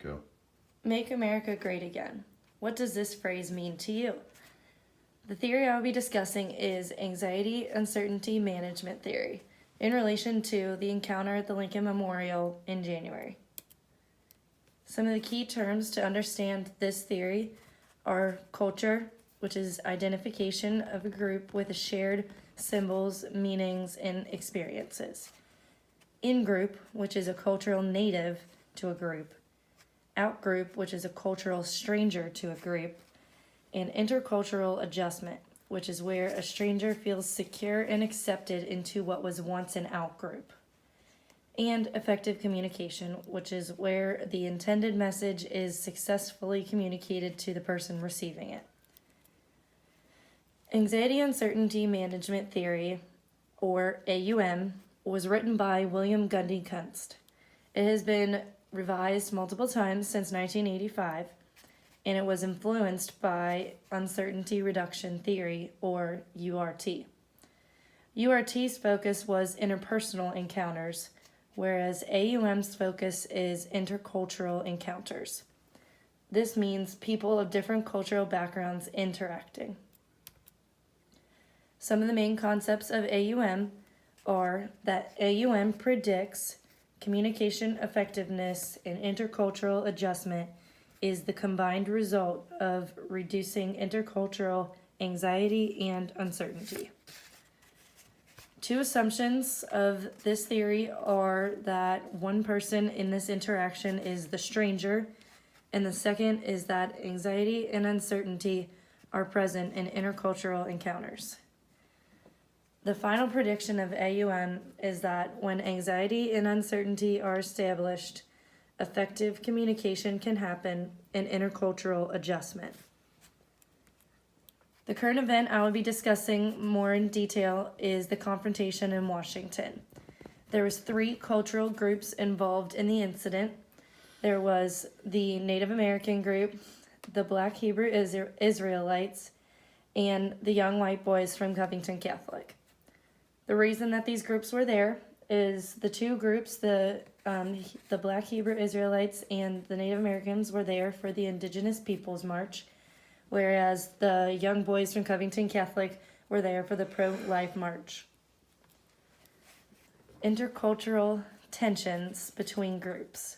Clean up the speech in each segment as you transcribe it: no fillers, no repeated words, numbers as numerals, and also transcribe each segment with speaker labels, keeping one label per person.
Speaker 1: Go.
Speaker 2: Make America Great Again. What does this phrase mean to you? The theory I will be discussing is anxiety uncertainty management theory in relation to the encounter at the Lincoln Memorial in January. Some of the key terms to understand this theory are culture, which is identification of a group with shared symbols, meanings, and experiences. In-group, which is a cultural native to a group. Out-group, which is a cultural stranger to a group. And intercultural adjustment, which is where a stranger feels secure and accepted into what was once an out-group. And effective communication, which is where the intended message is successfully communicated to the person receiving it. Anxiety Uncertainty Management Theory, or AUM, was written by William Gundy Kunst. It has been revised multiple times since 1985, and it was influenced by Uncertainty Reduction Theory, or URT. URT's focus was interpersonal encounters, whereas AUM's focus is intercultural encounters. This means people of different cultural backgrounds interacting. Some of the main concepts of AUM are that AUM predicts communication effectiveness and intercultural adjustment is the combined result of reducing intercultural anxiety and uncertainty. Two assumptions of this theory are that one person in this interaction is the stranger, and the second is that anxiety and uncertainty are present in intercultural encounters. The final prediction of AUM is that when anxiety and uncertainty are established, effective communication can happen and intercultural adjustment. The current event I will be discussing more in detail is the confrontation in Washington. There was 3 cultural groups involved in the incident. There was the Native American group, the Black Hebrew Israelites, and the young white boys from Covington Catholic. The reason that these groups were there is the 2 groups, the Black Hebrew Israelites and the Native Americans, were there for the Indigenous Peoples March, whereas the young boys from Covington Catholic were there for the pro-life march. Intercultural tensions between groups.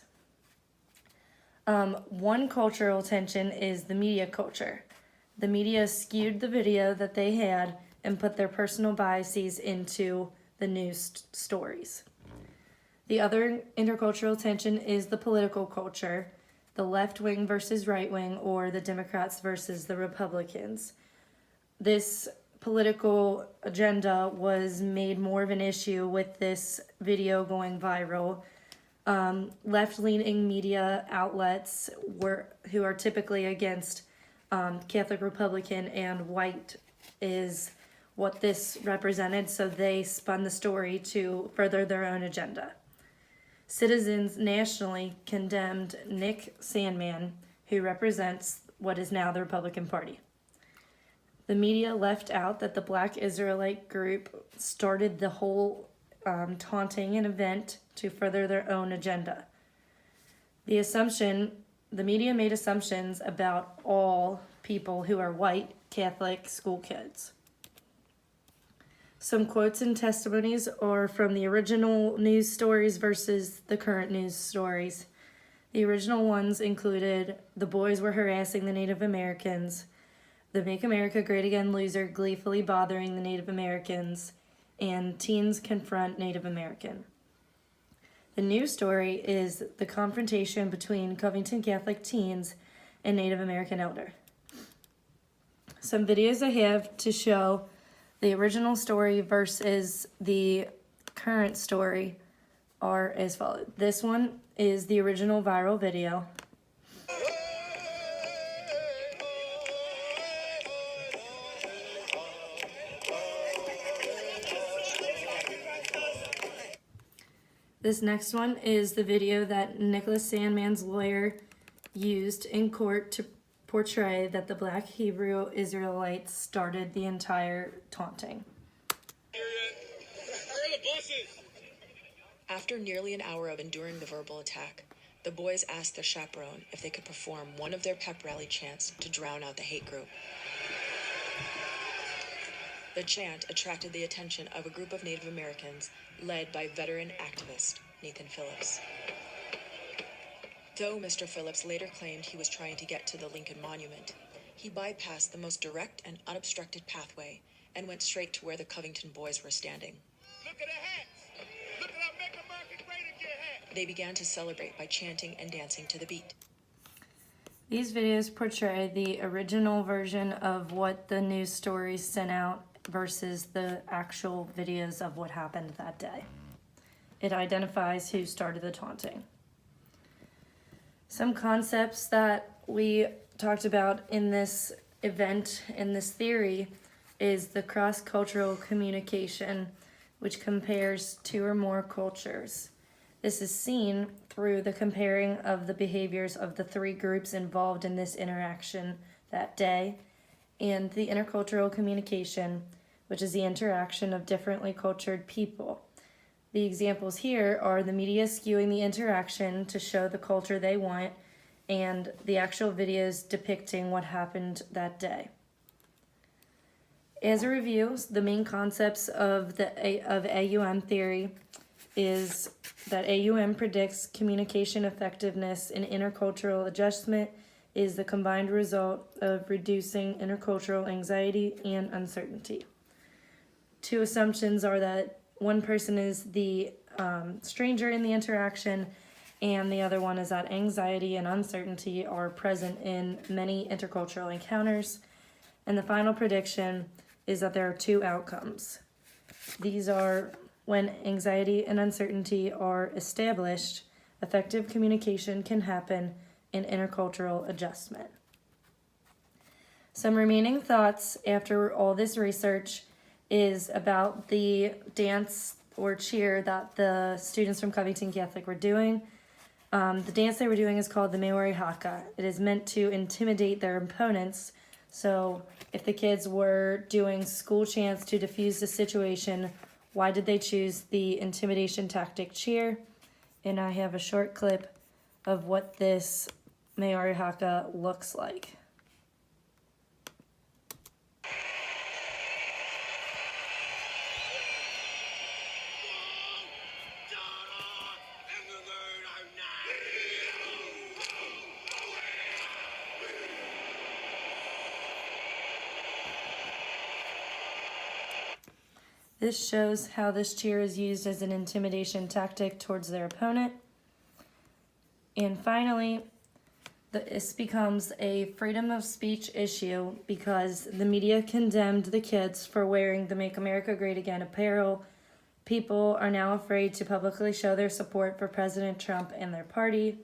Speaker 2: One cultural tension is the media culture. The media skewed the video that they had and put their personal biases into the news stories. The other intercultural tension is the political culture, the left wing versus right wing, or the Democrats versus the Republicans. This political agenda was made more of an issue with this video going viral. Left-leaning media outlets who are typically against Catholic Republican and white is what this represented, so they spun the story to further their own agenda. Citizens nationally condemned Nick Sandmann, who represents what is now the Republican Party. The media left out that the Black Israelite group started the whole taunting an event to further their own agenda. The media made assumptions about all people who are white Catholic school kids. Some quotes and testimonies are from the original news stories versus the current news stories. The original ones included the boys were harassing the Native Americans, the Make America Great Again loser gleefully bothering the Native Americans, and teens confront Native American. The new story is the confrontation between Covington Catholic teens and Native American elder. Some videos I have to show the original story versus the current story are as follows. This one is the original viral video. This next one is the video that Nicholas Sandmann's lawyer used in court to portray that the Black Hebrew Israelites started the entire taunting.
Speaker 3: After nearly an hour of enduring the verbal attack, the
Speaker 1: The boys asked their chaperone if they could perform one of their pep rally chants to drown out the hate group. The chant attracted the attention of a group of Native Americans led by veteran activist Nathan Phillips. Though Mr. Phillips later claimed he was trying to get to the Lincoln Monument, he bypassed the most direct and unobstructed pathway and went straight to where the Covington boys were standing.
Speaker 3: Look at the hats! Look at our Make America Great Again hats!
Speaker 1: They began to celebrate by chanting and dancing to the beat.
Speaker 2: These videos portray the original version of what the news stories sent out versus the actual videos of what happened that day. It identifies who started the taunting. Some concepts that we talked about in this event, in this theory, is the cross-cultural communication, which compares two or more cultures. This is seen through the comparing of the behaviors of the three groups involved in this interaction that day, and the intercultural communication, which is the interaction of differently cultured people. The examples here are the media skewing the interaction to show the culture they want, and the actual videos depicting what happened that day. As a review, the main concepts of AUM theory is that AUM predicts communication effectiveness and intercultural adjustment is the combined result of reducing intercultural anxiety and uncertainty. Two assumptions are that one person is the stranger in the interaction, and the other one is that anxiety and uncertainty are present in many intercultural encounters. And the final prediction is that there are two outcomes. These are when anxiety and uncertainty are established, effective communication can happen and intercultural adjustment. Some remaining thoughts after all this research is about the dance or cheer that the students from Covington Catholic were doing. The dance they were doing is called the Maori Haka. It is meant to intimidate their opponents. So if the kids were doing school chants to diffuse the situation, why did they choose the intimidation tactic cheer? And I have a short clip of what this Maori Haka looks like. This shows how this cheer is used as an intimidation tactic towards their opponent. And finally, this becomes a freedom of speech issue because the media condemned the kids for wearing the Make America Great Again apparel. People are now afraid to publicly show their support for President Trump and their party,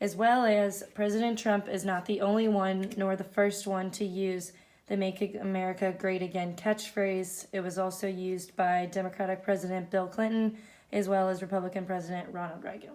Speaker 2: as well as President Trump is not the only one nor the first one to use the Make America Great Again catchphrase. It was also used by Democratic President Bill Clinton as well as Republican President Ronald Reagan.